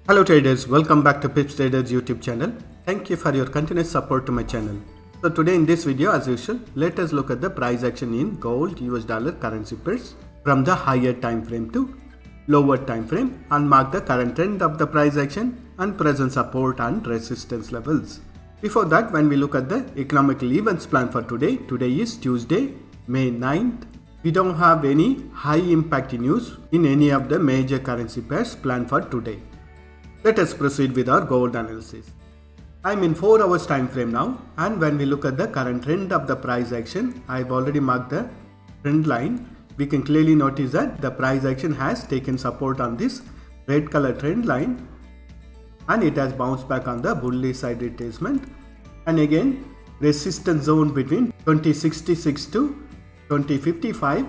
Hello traders, welcome back to PipsTraders YouTube channel. Thank you for your continuous support to my channel. So today in this video, as usual, let us look at the price action in gold, US dollar currency pairs from the higher time frame to lower time frame and mark the current trend of the price action and present support and resistance levels. Before that, when we look at the economical events plan for today is Tuesday, May 9th. We don't have any high impact news in any of the major currency pairs planned for today. Let us proceed with our gold analysis. I'm in 4 hours time frame now, and when we look at the current trend of the price action, I've already marked the trend line. We can clearly notice that the price action has taken support on this red color trend line and it has bounced back on the bullish side retracement, and again resistance zone between 2066 to 2055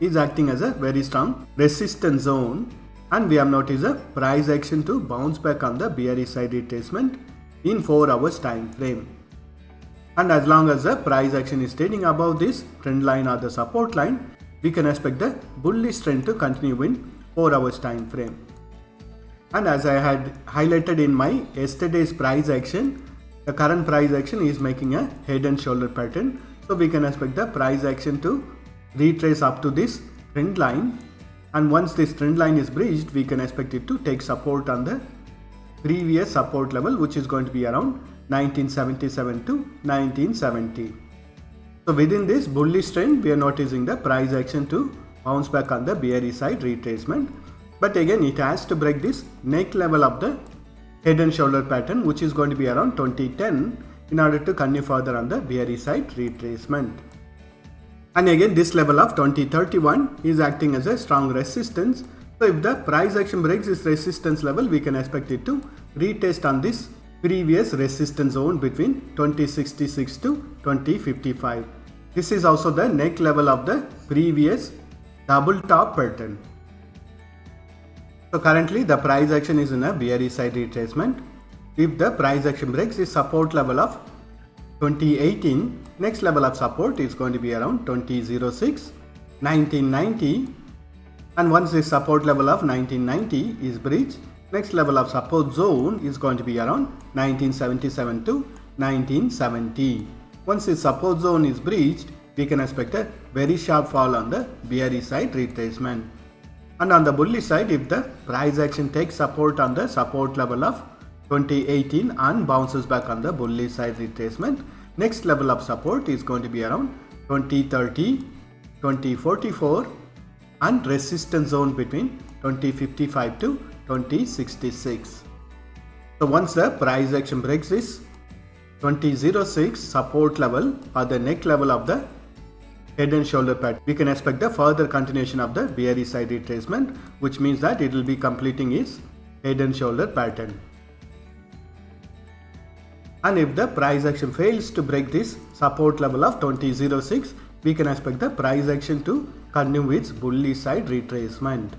is acting as a very strong resistance zone. And we have noticed a price action to bounce back on the bearish side retracement in 4 hours time frame. And as long as the price action is trading above this trend line or the support line, we can expect the bullish trend to continue in 4 hours time frame. And as I had highlighted in my yesterday's price action, the current price action is making a head and shoulder pattern. So we can expect the price action to retrace up to this trend line. And once this trend line is breached, we can expect it to take support on the previous support level, which is going to be around 1977 to 1970. So within this bullish trend, we are noticing the price action to bounce back on the bearish side retracement. But again, it has to break this neck level of the head and shoulder pattern, which is going to be around 2010 in order to continue further on the bearish side retracement. And again, this level of 2031 is acting as a strong resistance. So if the price action breaks this resistance level, we can expect it to retest on this previous resistance zone between 2066 to 2055. This is also the neck level of the previous double top pattern. So currently the price action is in a bearish side retracement. If the price action breaks this support level of 2018, next level of support is going to be around 2006, 1990, and once this support level of 1990 is breached, next level of support zone is going to be around 1977 to 1970. Once this support zone is breached, we can expect a very sharp fall on the bearish side retracement. And on the bullish side, if the price action takes support on the support level of 2018 and bounces back on the bullish side retracement, next level of support is going to be around 2030, 2044 and resistance zone between 2055 to 2066. So once the price action breaks this 2006 support level or the neck level of the head and shoulder pattern, we can expect the further continuation of the bearish side retracement, which means that it will be completing its head and shoulder pattern. And if the price action fails to break this support level of 2006, we can expect the price action to continue its bullish side retracement.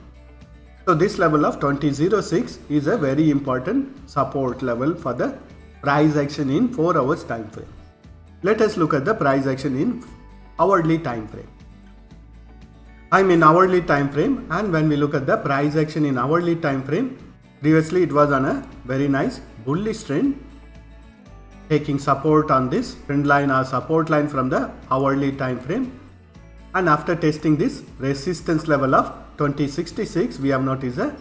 So this level of 2006 is a very important support level for the price action in 4 hours time frame. Let us look at the price action in hourly time frame. I'm in hourly time frame, and when we look at the price action in hourly time frame, previously it was on a very nice bullish trend, taking support on this trend line or support line from the hourly time frame, and after testing this resistance level of 2066, we have noticed a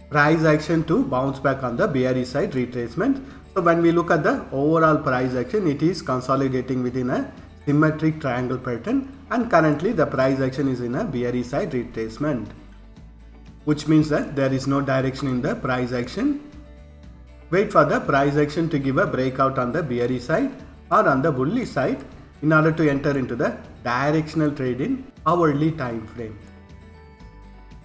price action to bounce back on the bearish side retracement. So when we look at the overall price action, it is consolidating within a symmetric triangle pattern, and currently the price action is in a bearish side retracement, which means that there is no direction in the price action. Wait for the price action to give a breakout on the bearish side or on the bullish side in order to enter into the directional trade in hourly time frame.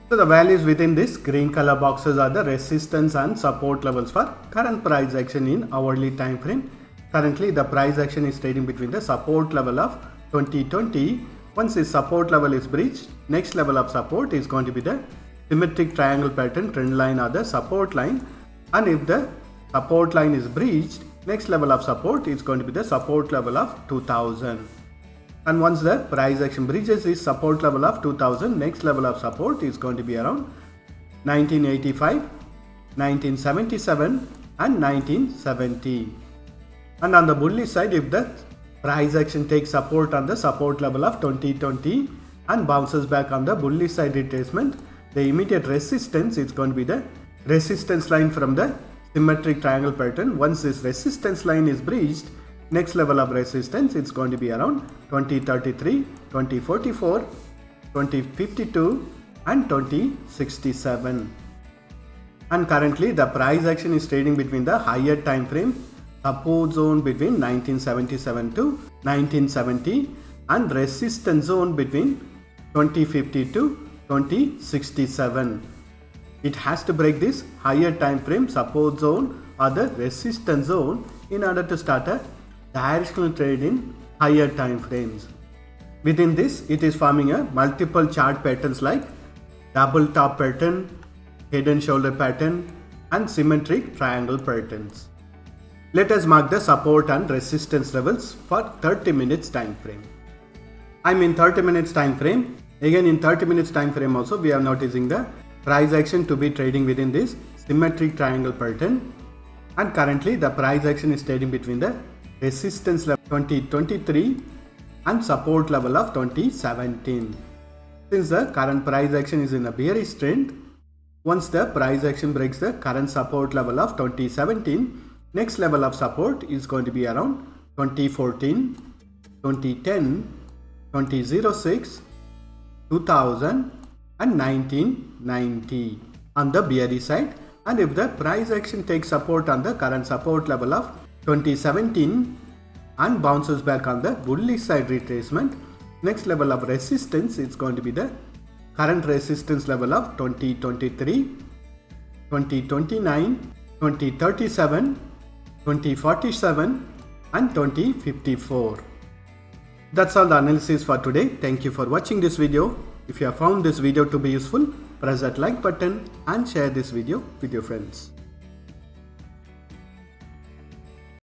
So the values within this green color boxes are the resistance and support levels for current price action in hourly time frame. Currently the price action is trading between the support level of 2020. Once this support level is breached, next level of support is going to be the symmetric triangle pattern trend line or the support line. And if the support line is breached, next level of support is going to be the support level of 2000. And once the price action breaches this support level of 2000, next level of support is going to be around 1985 1977 and 1970. And on the bullish side, if the price action takes support on the support level of 2020 and bounces back on the bullish side retracement, the immediate resistance is going to be the resistance line from the symmetric triangle pattern. Once this resistance line is breached, next level of resistance it's going to be around 2033, 2044, 2052 and 2067. And currently the price action is trading between the higher time frame support zone between 1977 to 1970 and resistance zone between 2050 to 2067. It has to break this higher time frame support zone or the resistance zone in order to start a directional trade in higher time frames. Within this, it is forming a multiple chart patterns like double top pattern, head and shoulder pattern and symmetric triangle patterns. Let us mark the support and resistance levels for 30 minutes time frame. I'm in 30 minutes time frame. Again in 30 minutes time frame also we are noticing the price action to be trading within this symmetric triangle pattern, and currently the price action is trading between the resistance level 2023 and support level of 2017. Since the current price action is in a bearish trend, once the price action breaks the current support level of 2017, next level of support is going to be around 2014, 2010, 2006, 2000 and 1990 on the bearish side. And if the price action takes support on the current support level of 2017 and bounces back on the bullish side retracement, next level of resistance is going to be the current resistance level of 2023, 2029, 2037, 2047 and 2054. That's all the analysis for today. Thank you for watching this video. If you have found this video to be useful, press that like button and share this video with your friends.